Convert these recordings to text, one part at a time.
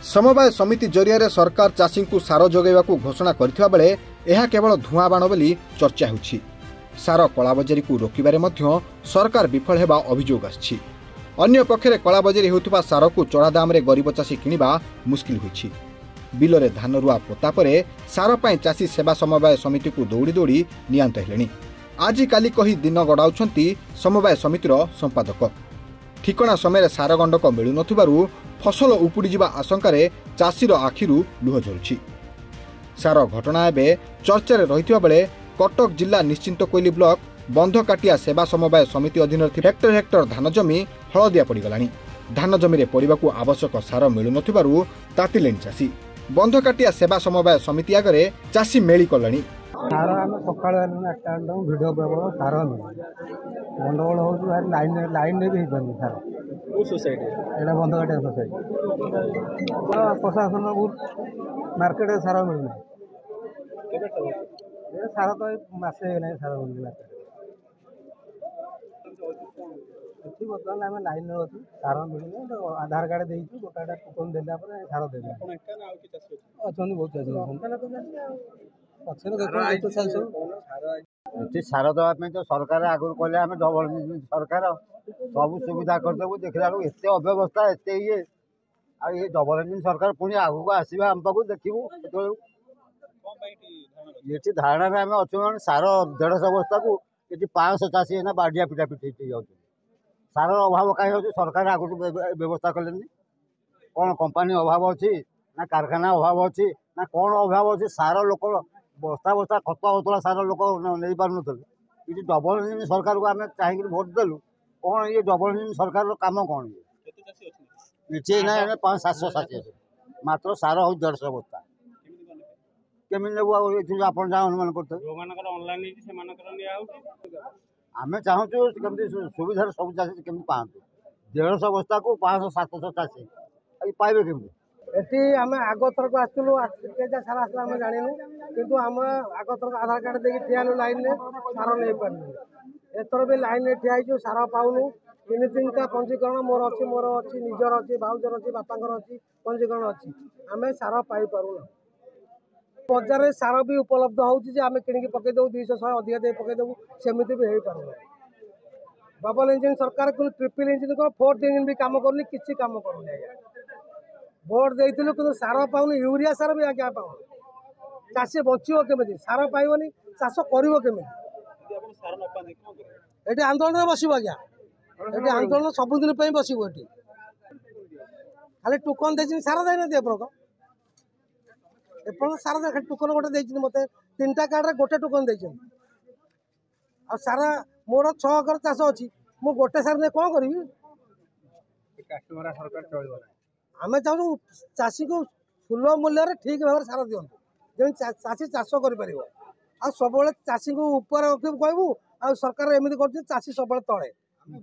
समवाय समिति जरिया सरकार चाषी को सार जोगाइवाकू घोषणा करथिबा बेले यह केवल धुआं बाण बोली चर्चा होछि। सार कलाबजारी को रोकिबारे मध्य सरकार विफल हेबा अभियोग आछि। अन्य पक्षरे कलाबजारी होउथबा सार को चढ़ा दाम रे गरीब चाषी किनिबा मुश्किल होइछि। बिलरे धान रुआ पोता परे सार पाई चाषी सेवा समवाय समिति को दौड़ी दौड़ी नियांत हेलेनी। आज काली कही दिन गड़ाउछंती समवाय समितिर संपादक। ठिकणा समय सार गंडक मिलु नथिबारु फसल उपुड़ी जिबा आशंकारे चाषीर आखिरु लुह झरुछि। सार घटना एबे चर्चारे रहिथिबा बेले कटक जिला निश्चिंत कोइली ब्लॉक बंधकाटिया सेवा समवाय समिति अधीन हेक्टर हेक्टर धान जमी हलदिया पड़गलानी। धान जमी पड़ाकू आवश्यक सार मिलु नथिबारु तातिलेनी चाषी। बंधकाटिया सेवा समवाय समिति आगरे चाषी मेली कलानी। सार आम सका भिड प्रबल सार गंडगोल हो लाइन भी सार सोसाइटी बंधकाटिया सोसाइटी प्रशासन मार्केट सार मिलना सार तो मसे सार मिलना बर्तमान आम लाइन अच्छी सार मिलने आधार कार्ड दे गोटा टोकन देला सार दे अच्छा बहुत चाषी सार दवाई तो सरकार आगुरी कहले आम डबल सरकार सब सुविधा करदेबू देखला बेलू एत अव्यवस्था एत ये डबल इंजिन सरकार पुणी आगू आसवा आम पाक देखू ये धारणा में आम अच्छे सार 150 बस्ता को ये 500 चाषी है बाडिया पिटा पिटी जाऊँ। सार अभाव कहीं हो सरकार आगुरी व्यवस्था कले कौन कंपानी अभाव अच्छी ना कारखाना अभाव अच्छी ना कौन अभाव अच्छी सार लोक बस्ता बस्ता खत होता सार लोक नहीं पार ये डबल इंजिन सरकार को आम चाहिए भोट देलु कौन ये डबल इंजिन सरकार काम कौन ये ना 500-700 चाषी मात्र सार हो 150 बस्ता केमी नेबू आप अनुमान करते आम चाहूँ कमी सुविधा सब चाषी केमी पाते 150 बस्ता को 500-700 चाषी पाइबे केमी एटी आम आग थरक आसलु सार आसला आम जानू कितु आम आग थरक आधार कार्ड देखिए ठियालु लाइन में सार नहीं पार्लु एथर भी लाइन में ठिया सार पाऊनु 3-3टा पंजीकरण मोर अच्छी निजर अच्छी भाउजर अच्छी बापांर अच्छी पंजीकरण अच्छी आम सार पाई पारुना बजार में सार भी उपलब्ध होची आम किणिकी पकईदेव 200 अधिक दे पकईदेव सेमती भी हो पार डबल इंजिन सरकार ट्रिपल इंजिन को 4th इंजिन भी कम करूनी किसी कम करूनी आज्ञा भोट देइथिलु कि सार पाउन यूरिया सार भी आज्ञा पाउन चाषी बचिबो केमिति सार पाइबनी चाष करिवो केमिति एटी आंदोलन बसिबो आज्ञा एटी आंदोलन सब दिन पे बसिबो एटी खाली टोकन देछि सार देना दे प्रक एपन सार दे टोकन गोटे देछि मते 3टा कार्ड रे गोटे टोकन देछि आ सार मोर 6 एकर चाष अछि मु गोटे सार ने कोन करबी कस्टमर सरकार चलिबो आम चाहूँ चाषी को सुलभ मूल्य ठीक भाव सार दिखाँ जमी चाषी चाष कर सब चाषी को ऊपर कहबू आ सरकार एमती कर चाषी सब तले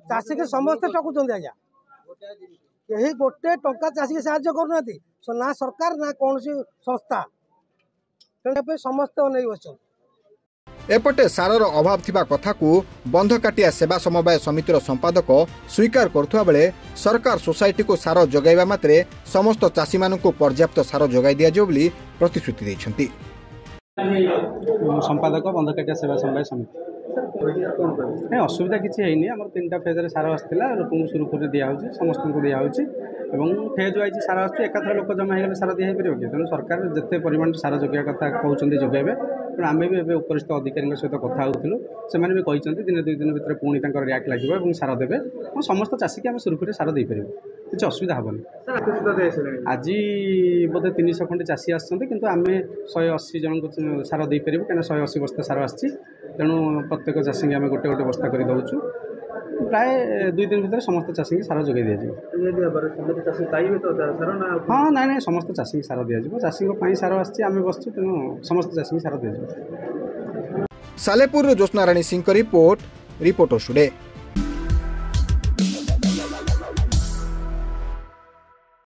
चाषी के समस्ते ठकुंट आज्ञा यही गोटे टंका चाषी के साहाय्य करना ना सरकार ना कौन संस्था समस्ते अनेक बस एपटे सारर अभाव थिबा कथा को बंधकाटिया सेवा समवाय समितिर संपादक स्वीकार करथुवा बेले सरकार सोसाइटी को सार जोगाइबा मात्रे समस्त चाषी मानकु पर्याप्त सार जोगाई दिया जो बोली प्रतिश्रुति दैछंती। संपादक बंधकाटिया सेवा समवाय समिति असुविधा किसी है आम 3टा फेज सार आसाला लोक सुरुखुरी दिया समस्त को दिया फेज वाइज सार आकाथर लोक जमा हो सार दिया पार कि तेणु सरकार जिते परिमाण सार जोगाइवा कथा कहते जोगाइबे तेणु आम भी उपरिस्थ अधिकारी सहित कथा होलु से भी कहते दिन 2 दिन भितर पुणी रियाक्ट लगे सार देवे समस्त चाषी की आम सुरुखुरी सार दे पार किसी असुविधा हेनी। आज बोधे 300 खंडे चाषी आम 180 जन को सार दे पारू कहीं 180 बस्ता सार आसी तेणु प्रत्येक चाषी आम गोटे गोटे बस्ता कर दौचु प्राय 2 दिन भितर समस्त चाषी सार जोगाई दिया हाँ ना समस्त चाषी सार दिया चाषी सार आम बसचु तेणु समस्त चाषी सार दिया। सालेपुर ज्योत्स्ना राणी सिंह रिपोर्ट रिपोर्टर टुडे।